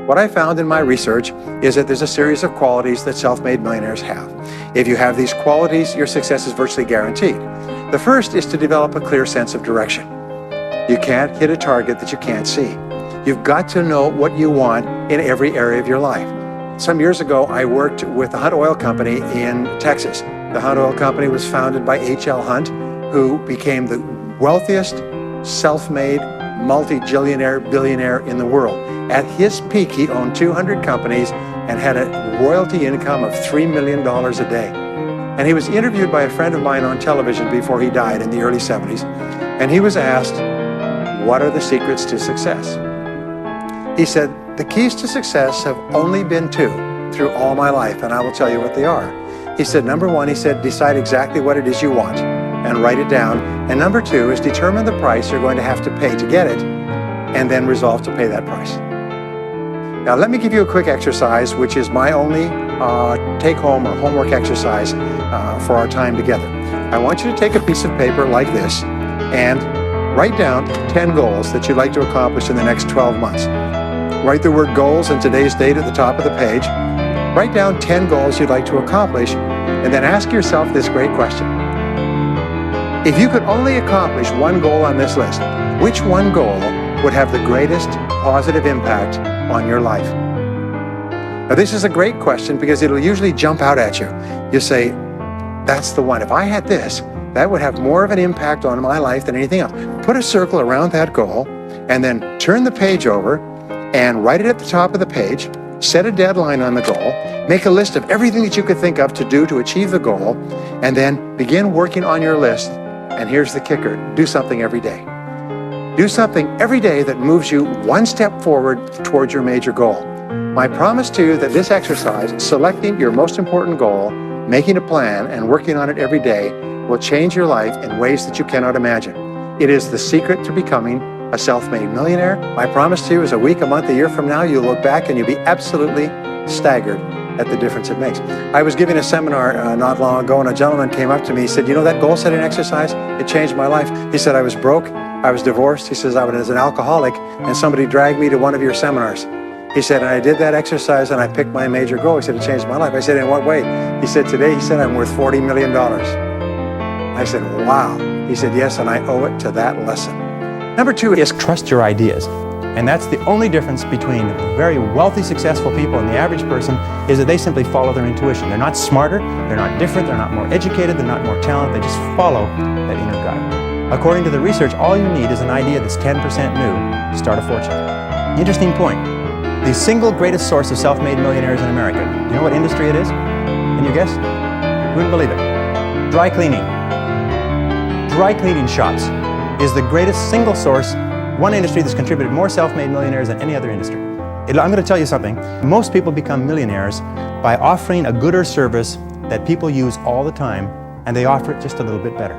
What I found in my research is that there's a series of qualities that self-made millionaires have. If you have these qualities, your success is virtually guaranteed. The first is to develop a clear sense of direction. You can't hit a target that you can't see. You've got to know what you want in every area of your life. Some years ago, I worked with the Hunt Oil Company in Texas. The Hunt Oil Company was founded by H.L. Hunt, who became the wealthiest, self-made, multi-billionaire in the world. At his peak, he owned 200 companies and had a royalty income of $3 million a day. And he was interviewed by a friend of mine on television before he died in the early 70s. And he was asked, what are the secrets to success? He said, the keys to success have only been two through all my life, and I will tell you what they are. He said, number one, he said, decide exactly what it is you want and write it down. And number two is determine the price you're going to have to pay to get it, and then resolve to pay that price. Now, let me give you a quick exercise, which is my only take-home or homework exercise for our time together. I want you to take a piece of paper like this and write down 10 goals that you'd like to accomplish in the next 12 months. Write the word goals and today's date at the top of the page. Write down 10 goals you'd like to accomplish, and then ask yourself this great question. If you could only accomplish one goal on this list, which one goal would have the greatest positive impact on your life? Now, this is a great question because it'll usually jump out at you. You say, that's the one. If I had this, that would have more of an impact on my life than anything else. Put a circle around that goal and then turn the page over and write it at the top of the page. Set a deadline on the goal. Make a list of everything that you could think of to do to achieve the goal, and then begin working on your list. And here's the kicker. Do something every day. Do something every day that moves you one step forward towards your major goal. My promise to you that this exercise, selecting your most important goal, making a plan, and working on it every day, will change your life in ways that you cannot imagine. It is the secret to becoming a self-made millionaire. My promise to you is a week, a month, a year from now, you'll look back and you'll be absolutely staggered at the difference it makes. I was giving a seminar not long ago, and a gentleman came up to me. He said, you know that goal-setting exercise? It changed my life. He said, I was broke, I was divorced. He says, I was an alcoholic, and somebody dragged me to one of your seminars. He said, and I did that exercise, and I picked my major goal. He said, it changed my life. I said, in what way? He said, today, he said, I'm worth $40 million. I said, wow. He said, yes, and I owe it to that lesson. Number two is trust your ideas. And that's the only difference between very wealthy, successful people and the average person, is that they simply follow their intuition. They're not smarter, they're not different, they're not more educated, they're not more talented, they just follow that inner guide. According to the research, all you need is an idea that's 10% new to start a fortune. Interesting point. The single greatest source of self-made millionaires in America, do you know what industry it is? Can you guess? You wouldn't believe it. Dry cleaning. Dry cleaning shops is the greatest single source, one industry that's contributed more self-made millionaires than any other industry. I'm going to tell you something. Most people become millionaires by offering a good or service that people use all the time, and they offer it just a little bit better.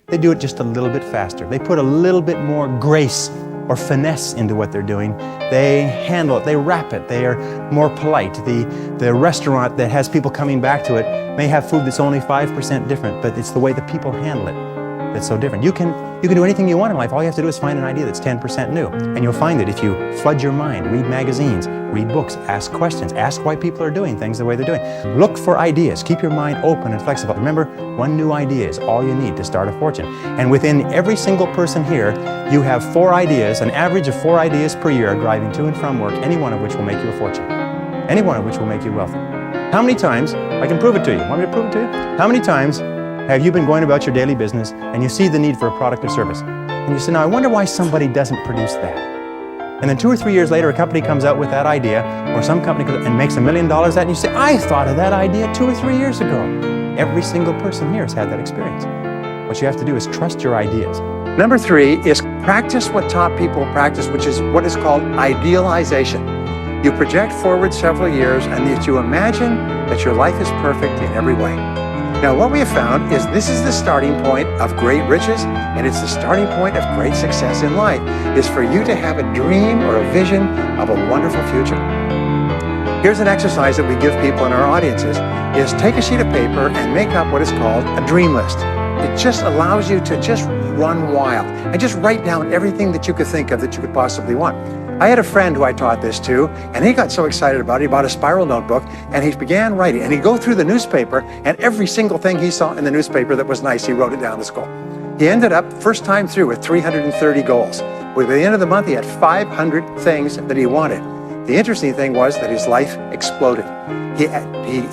They do it just a little bit faster. They put a little bit more grace or finesse into what they're doing. They handle it, they wrap it, they are more polite. The restaurant that has people coming back to it may have food that's only 5% different, but it's the way the people handle it that's so different. You can do anything you want in life. All you have to do is find an idea that's 10% new. And you'll find it if you flood your mind, read magazines, read books, ask questions, ask why people are doing things the way they're doing. Look for ideas. Keep your mind open and flexible. Remember, one new idea is all you need to start a fortune. And within every single person here, you have 4 ideas, an average of 4 ideas per year driving to and from work, any one of which will make you a fortune. Any one of which will make you wealthy. How many times, I can prove it to you. Want me to prove it to you? How many times have you been going about your daily business and you see the need for a product or service? And you say, now I wonder why somebody doesn't produce that. And then 2 or 3 years later, a company comes out with that idea, or some company comes and makes $1 million at it, and you say, I thought of that idea 2 or 3 years ago. Every single person here has had that experience. What you have to do is trust your ideas. Number 3 is practice what top people practice, which is what is called idealization. You project forward several years and you imagine that your life is perfect in every way. Now, what we have found is this is the starting point of great riches, and it's the starting point of great success in life, is for you to have a dream or a vision of a wonderful future. Here's an exercise that we give people in our audiences, is take a sheet of paper and make up what is called a dream list. It just allows you to just run wild and just write down everything that you could think of that you could possibly want. I had a friend who I taught this to, and he got so excited about it, he bought a spiral notebook, and he began writing. And he'd go through the newspaper, and every single thing he saw in the newspaper that was nice, he wrote it down as goal. He ended up, first time through, with 330 goals. By the end of the month, he had 500 things that he wanted. The interesting thing was that his life exploded. He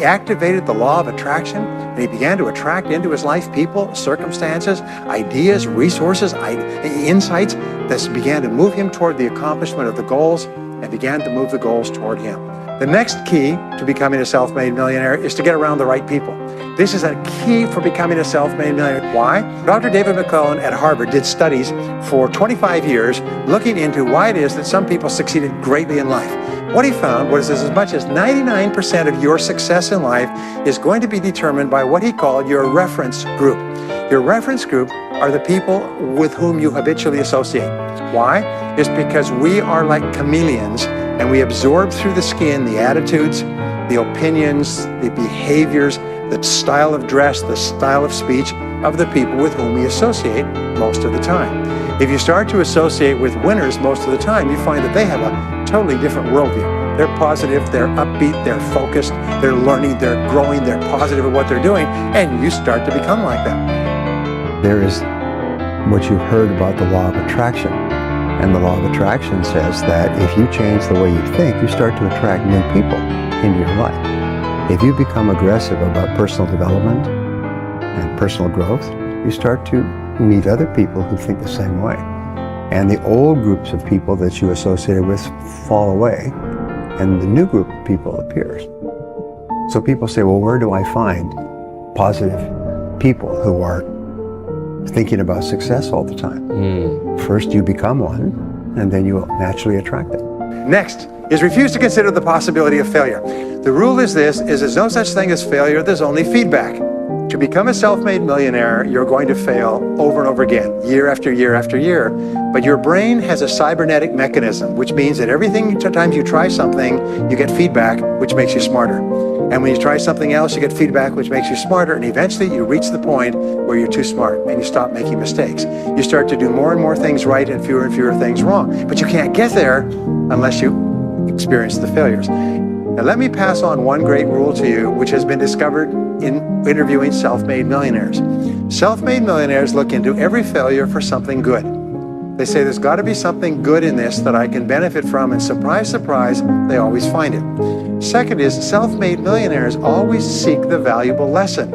activated the law of attraction, and he began to attract into his life people, circumstances, ideas, resources, insights that began to move him toward the accomplishment of the goals and began to move the goals toward him. The next key to becoming a self-made millionaire is to get around the right people. This is a key for becoming a self-made millionaire. Why? Dr. David McClellan at Harvard did studies for 25 years looking into why it is that some people succeeded greatly in life. What he found was as much as 99% of your success in life is going to be determined by what he called your reference group. Your reference group are the people with whom you habitually associate. Why? It's because we are like chameleons, and we absorb through the skin the attitudes, the opinions, the behaviors, the style of dress, the style of speech of the people with whom we associate most of the time. If you start to associate with winners most of the time, you find that they have a totally different worldview. They're positive, they're upbeat, they're focused, they're learning, they're growing, they're positive at what they're doing, and you start to become like that. There is what you've heard about the law of attraction. And the law of attraction says that if you change the way you think, you start to attract new people into your life. If you become aggressive about personal development and personal growth, you start to meet other people who think the same way. And the old groups of people that you associated with fall away, and the new group of people appears. So people say, well, where do I find positive people who are thinking about success all the time? First you become one, and then you will naturally attract them. Next is refuse to consider the possibility of failure. The rule is this, is there's no such thing as failure, there's only feedback. To become a self-made millionaire, you're going to fail over and over again, year after year after year. But your brain has a cybernetic mechanism, which means that sometimes you try something, you get feedback, which makes you smarter. And when you try something else, you get feedback, which makes you smarter. And eventually you reach the point where you're too smart and you stop making mistakes. You start to do more and more things right and fewer things wrong. But you can't get there unless you experience the failures. Now let me pass on one great rule to you, which has been discovered in interviewing self-made millionaires. Self-made millionaires look into every failure for something good. They say there's got to be something good in this that I can benefit from, and surprise, surprise, they always find it. Second is self-made millionaires always seek the valuable lesson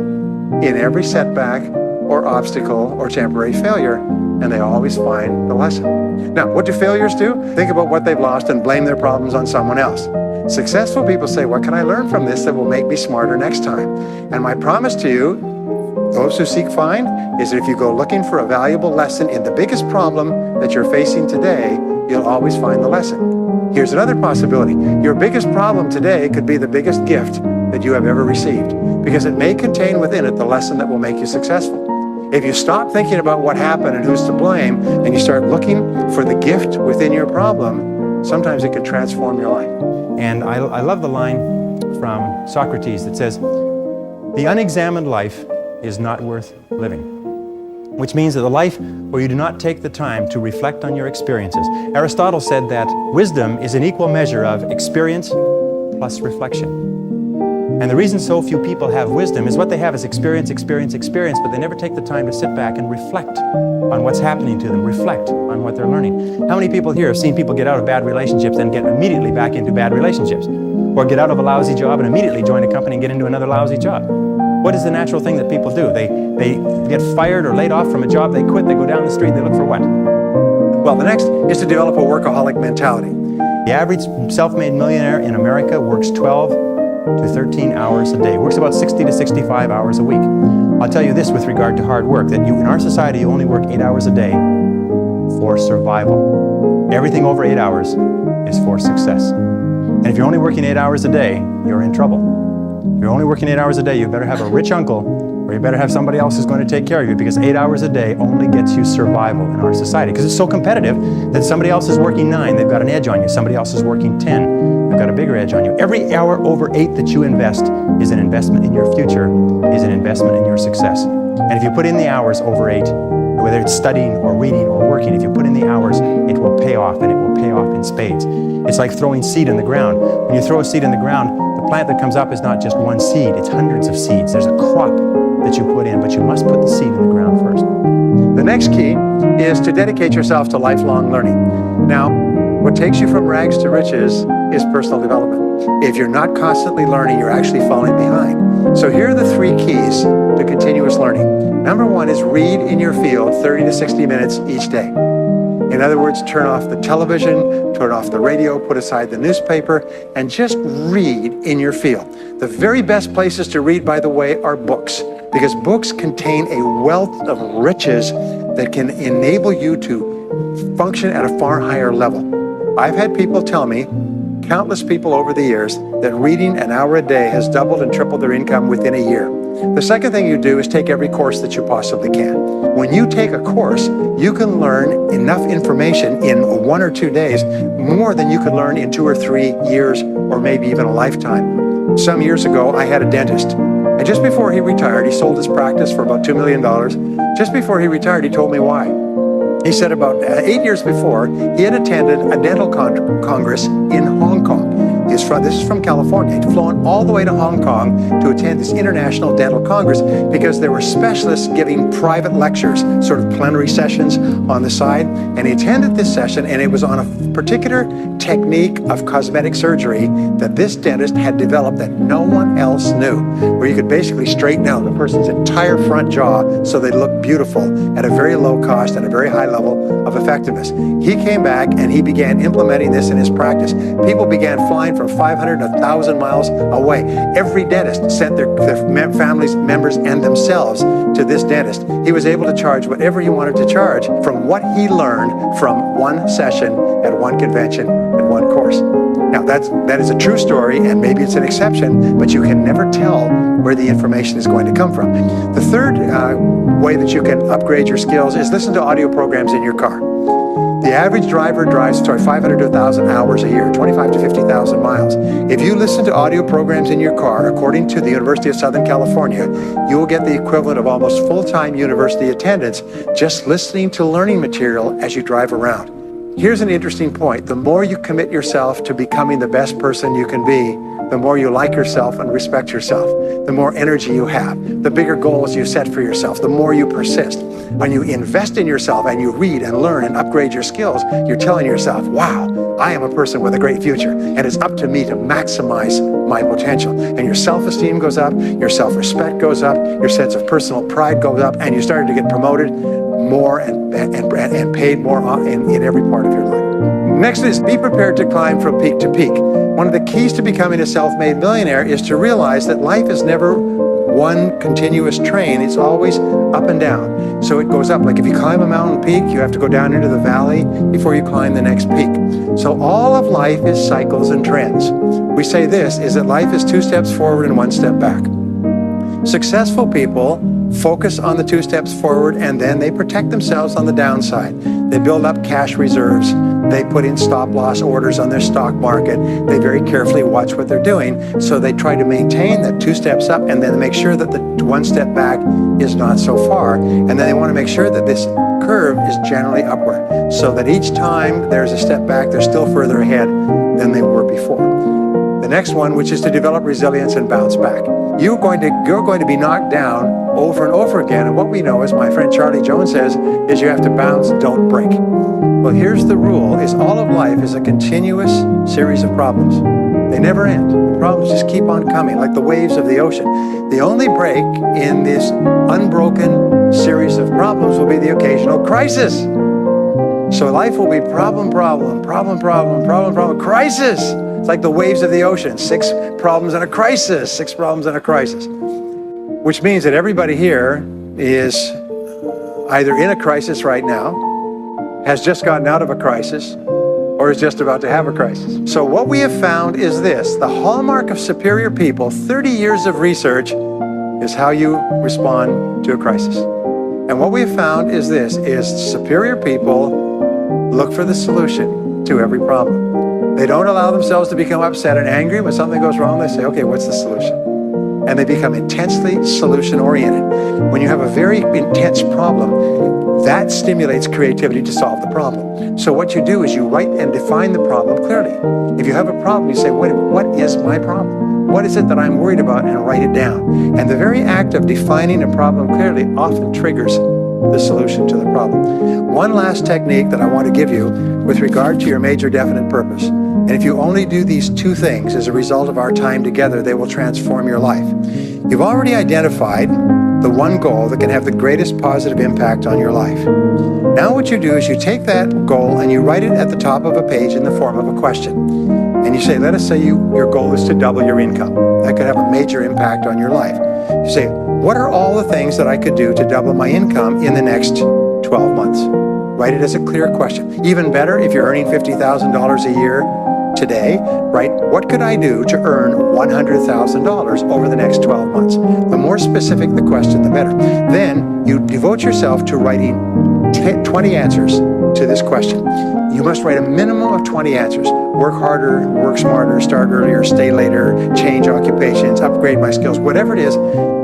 in every setback or obstacle or temporary failure, and they always find the lesson. Now, what do failures do? Think about what they've lost and blame their problems on someone else. Successful people say, what can I learn from this that will make me smarter next time? And my promise to you, those who seek find, is that if you go looking for a valuable lesson in the biggest problem that you're facing today, you'll always find the lesson. Here's another possibility. Your biggest problem today could be the biggest gift that you have ever received, because it may contain within it the lesson that will make you successful. If you stop thinking about what happened and who's to blame, and you start looking for the gift within your problem, sometimes it can transform your life. And I love the line from Socrates that says, the unexamined life is not worth living. Which means that the life where you do not take the time to reflect on your experiences. Aristotle said that wisdom is an equal measure of experience plus reflection. And the reason so few people have wisdom is what they have is experience, but they never take the time to sit back and reflect on what's happening to them, reflect on what they're learning. How many people here have seen people get out of bad relationships and get immediately back into bad relationships? Or get out of a lousy job and immediately join a company and get into another lousy job? What is the natural thing that people do? They get fired or laid off from a job, they quit, they go down the street, they look for what? Well, the next is to develop a workaholic mentality. The average self-made millionaire in America works 12 to 13 hours a day. Works about 60 to 65 hours a week. I'll tell you this with regard to hard work, that in our society you only work 8 hours a day for survival. Everything over 8 hours is for success. And if you're only working 8 hours a day, you're in trouble. If you're only working 8 hours a day, you better have a rich uncle, or you better have somebody else who's going to take care of you, because 8 hours a day only gets you survival in our society. Because it's so competitive that somebody else is working 9, they've got an edge on you. Somebody else is working 10, they've got a bigger edge on you. Every hour over 8 that you invest is an investment in your future, is an investment in your success. And if you put in the hours over 8, whether it's studying or reading or working, if you put in the hours, it will pay off, and it will pay pay off in spades. It's like throwing seed in the ground. When you throw a seed in the ground, the plant that comes up is not just one seed, it's hundreds of seeds. There's a crop that you put in, but you must put the seed in the ground first. The next key is to dedicate yourself to lifelong learning. Now, what takes you from rags to riches is personal development. If you're not constantly learning, you're actually falling behind. So here are the 3 keys to continuous learning. Number 1 is read in your field 30 to 60 minutes each day. In other words, turn off the television, turn off the radio, put aside the newspaper, and just read in your field. The very best places to read, by the way, are books, because books contain a wealth of riches that can enable you to function at a far higher level. I've had people tell me, countless people over the years, that reading an hour a day has doubled and tripled their income within a year. The second thing you do is take every course that you possibly can. When you take a course, you can learn enough information in 1 or 2 days, more than you could learn in 2 or 3 years, or maybe even a lifetime. Some years ago, I had a dentist, and just before he retired, he sold his practice for about $2 million. Just before he retired, he told me why. He said about 8 years before, he had attended a dental congress in Hong Kong. This is from California. He'd flown all the way to Hong Kong to attend this international dental congress because there were specialists giving private lectures, sort of plenary sessions on the side. And he attended this session, and it was on a particular technique of cosmetic surgery that this dentist had developed that no one else knew, where you could basically straighten out the person's entire front jaw so they look beautiful at a very low cost and a very high level of effectiveness. He came back and he began implementing this in his practice. People began flying from 500 to 1,000 miles away. Every dentist sent their families, members, and themselves to this dentist. He was able to charge whatever he wanted to charge from what he learned from one session at one convention at one course. Now that is a true story, and maybe it's an exception, but you can never tell where the information is going to come from. The third way that you can upgrade your skills is listen to audio programs in your car. The average driver drives 500 to 1,000 hours a year, 25 to 50,000 miles. If you listen to audio programs in your car, according to the University of Southern California, you will get the equivalent of almost full-time university attendance just listening to learning material as you drive around. Here's an interesting point. The more you commit yourself to becoming the best person you can be, the more you like yourself and respect yourself, the more energy you have, the bigger goals you set for yourself, the more you persist. When you invest in yourself and you read and learn and upgrade your skills, you're telling yourself, wow, I am a person with a great future, and it's up to me to maximize my potential. And your self-esteem goes up, your self-respect goes up, your sense of personal pride goes up, and you start to get promoted more and paid more in every part of your life. Next is be prepared to climb from peak to peak. One of the keys to becoming a self-made millionaire is to realize that life is never one continuous train. It's always up and down. So it goes up. Like if you climb a mountain peak, you have to go down into the valley before you climb the next peak. So all of life is cycles and trends. We say this, is that life is 2 steps forward and 1 step back. Successful people focus on the 2 steps forward, and then they protect themselves on the downside. They build up cash reserves. They put in stop-loss orders on their stock market. They very carefully watch what they're doing. So they try to maintain that 2 steps up, and then make sure that the 1 step back is not so far. And then they want to make sure that this curve is generally upward, so that each time there's a step back, they're still further ahead than they were before. The next one, which is to develop resilience and bounce back. You're going to be knocked down over and over again, and what we know, as my friend Charlie Jones says, is you have to bounce, don't break. Well, here's the rule, is all of life is a continuous series of problems. They never end. The problems just keep on coming, like the waves of the ocean. The only break in this unbroken series of problems will be the occasional crisis. So life will be problem, crisis. It's like the waves of the ocean, 6 problems and a crisis, 6 problems and a crisis. Which means that everybody here is either in a crisis right now, has just gotten out of a crisis, or is just about to have a crisis. So what we have found is this: the hallmark of superior people, 30 years of research, is how you respond to a crisis. And what we have found is this, is superior people look for the solution to every problem. They don't allow themselves to become upset and angry when something goes wrong. They say, okay, what's the solution? And they become intensely solution-oriented. When you have a very intense problem, that stimulates creativity to solve the problem. So what you do is you write and define the problem clearly. If you have a problem, you say, wait a minute, what is my problem? What is it that I'm worried about? And write it down. And the very act of defining a problem clearly often triggers the solution to the problem. One last technique that I want to give you with regard to your major definite purpose. And if you only do these two things as a result of our time together, they will transform your life. You've already identified the one goal that can have the greatest positive impact on your life. Now what you do is you take that goal and you write it at the top of a page in the form of a question. And you say, let us say your goal is to double your income. That could have a major impact on your life. You say, what are all the things that I could do to double my income in the next 12 months? Write it as a clear question. Even better, if you're earning $50,000 a year today, write, what could I do to earn $100,000 over the next 12 months? The more specific the question, the better. Then you devote yourself to writing 20 answers to this question. You must write a minimum of 20 answers. Work harder, work smarter, start earlier, stay later, change occupations, upgrade my skills, whatever it is,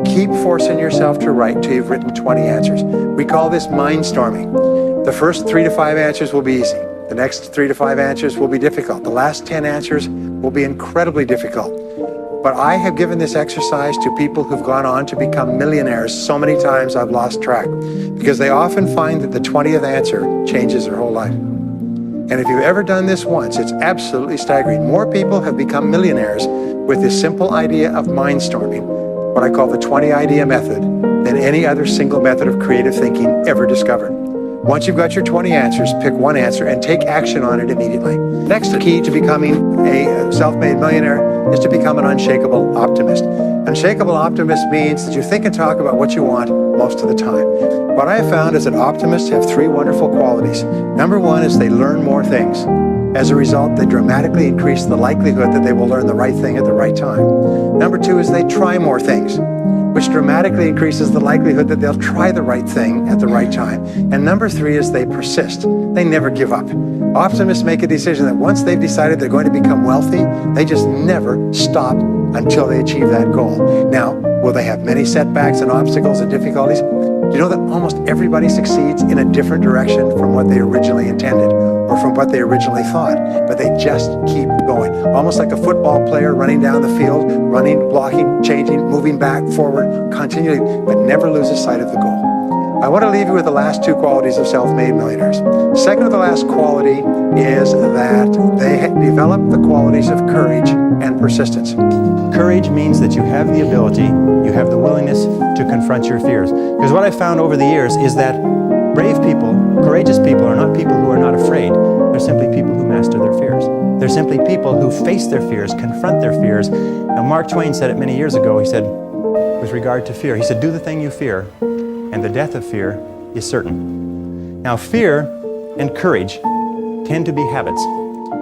keep forcing yourself to write till you've written 20 answers. We call this mind storming. The first 3 to 5 answers will be easy. The next 3 to 5 answers will be difficult. The last 10 answers will be incredibly difficult. But I have given this exercise to people who've gone on to become millionaires so many times I've lost track, because they often find that the 20th answer changes their whole life. And if you've ever done this once, it's absolutely staggering. More people have become millionaires with this simple idea of mind storming, what I call the 20 idea method, than any other single method of creative thinking ever discovered. Once you've got your 20 answers, pick one answer and take action on it immediately. Next, the key to becoming a self-made millionaire is to become an unshakable optimist. Unshakable optimist means that you think and talk about what you want most of the time. What I have found is that optimists have 3 wonderful qualities. Number 1 is they learn more things. As a result, they dramatically increase the likelihood that they will learn the right thing at the right time. Number 2 is they try more things, which dramatically increases the likelihood that they'll try the right thing at the right time. And number 3 is they persist. They never give up. Optimists make a decision that once they've decided they're going to become wealthy, they just never stop until they achieve that goal. Now, will they have many setbacks and obstacles and difficulties? Do you know that almost everybody succeeds in a different direction from what they originally intended or from what they originally thought, but they just keep going. Almost like a football player running down the field, running, blocking, changing, moving back, forward, continually, but never loses sight of the goal. I want to leave you with the last 2 qualities of self-made millionaires. Second to the last quality is that they develop the qualities of courage and persistence. Courage means that you have the ability, you have the willingness to confront your fears. Because what I've found over the years is that brave people, courageous people are not people who are not afraid. They're simply people who master their fears. They're simply people who face their fears, confront their fears. Now, Mark Twain said it many years ago. He said, with regard to fear, he said, do the thing you fear, and the death of fear is certain. Now, fear and courage tend to be habits.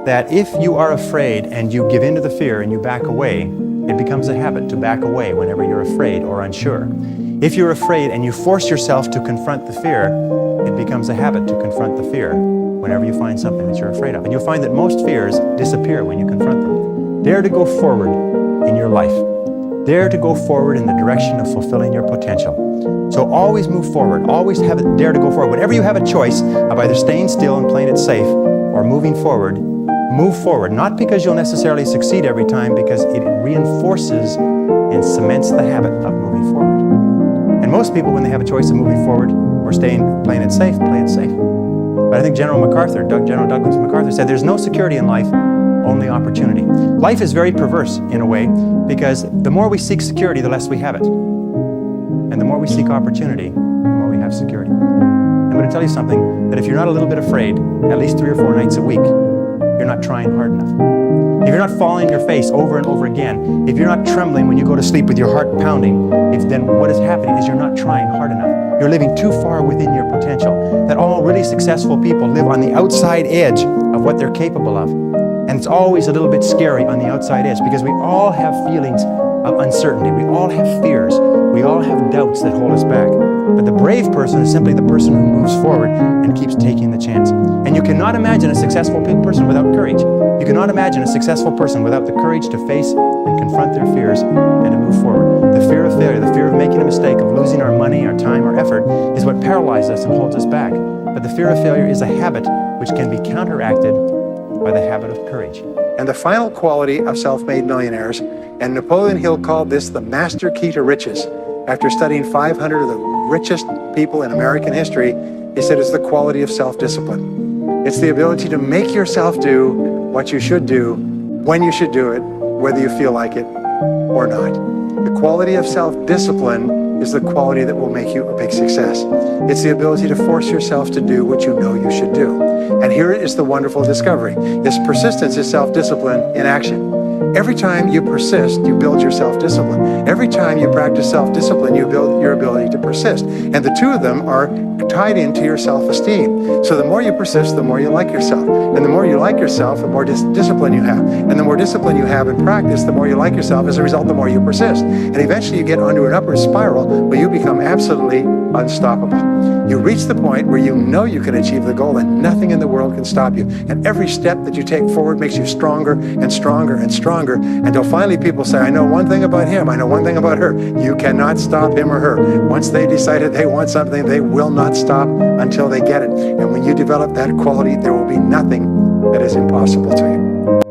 That if you are afraid and you give in to the fear and you back away, it becomes a habit to back away whenever you're afraid or unsure. If you're afraid and you force yourself to confront the fear, it becomes a habit to confront the fear whenever you find something that you're afraid of. And you'll find that most fears disappear when you confront them. Dare to go forward in your life. Dare to go forward in the direction of fulfilling your potential. So always move forward. Always dare to go forward. Whenever you have a choice of either staying still and playing it safe or moving forward, move forward. Not because you'll necessarily succeed every time, because it reinforces and cements the habit of moving forward. And most people, when they have a choice of moving forward or playing it safe, play it safe. But I think General Douglas MacArthur said there's no security in life, only opportunity. Life is very perverse in a way, because the more we seek security, the less we have it. And the more we seek opportunity, the more we have security. I'm going to tell you something, that if you're not a little bit afraid, at least 3 or 4 nights a week, you're not trying hard enough. If you're not falling on your face over and over again, if you're not trembling when you go to sleep with your heart pounding, then what is happening is you're not trying hard enough. You're living too far within your potential. That all really successful people live on the outside edge of what they're capable of. And And it's always a little bit scary on the outside edge because we all have feelings of uncertainty. We all have fears. We all have doubts that hold us back. But the brave person is simply the person who moves forward and keeps taking the chance. And you cannot imagine a successful person without courage. You cannot imagine a successful person without the courage to face and confront their fears and to move forward. The fear of failure, the fear of making a mistake, of losing our money, our time, our effort is what paralyzes us and holds us back. But the fear of failure is a habit which can be counteracted by the habit of courage. And the final quality of self-made millionaires, and Napoleon Hill called this the master key to riches. After studying 500 of the richest people in American history, he said it's the quality of self-discipline. It's the ability to make yourself do what you should do, when you should do it, whether you feel like it or not. The quality of self-discipline is the quality that will make you a big success. It's the ability to force yourself to do what you know you should do. And here is the wonderful discovery. This persistence is self-discipline in action. Every time you persist, you build your self-discipline. Every time you practice self-discipline, you build your ability to persist. And the two of them are tied into your self-esteem. So the more you persist, the more you like yourself. And the more you like yourself, the more discipline you have. And the more discipline you have in practice, the more you like yourself. As a result, the more you persist. And eventually you get onto an upward spiral where you become absolutely unstoppable. You reach the point where you know you can achieve the goal and nothing in the world can stop you. And every step that you take forward makes you stronger and stronger and stronger until finally people say, I know one thing about him, I know one thing about her. You cannot stop him or her. Once they decided they want something, they will not stop until they get it. And when you develop that quality, there will be nothing that is impossible to you.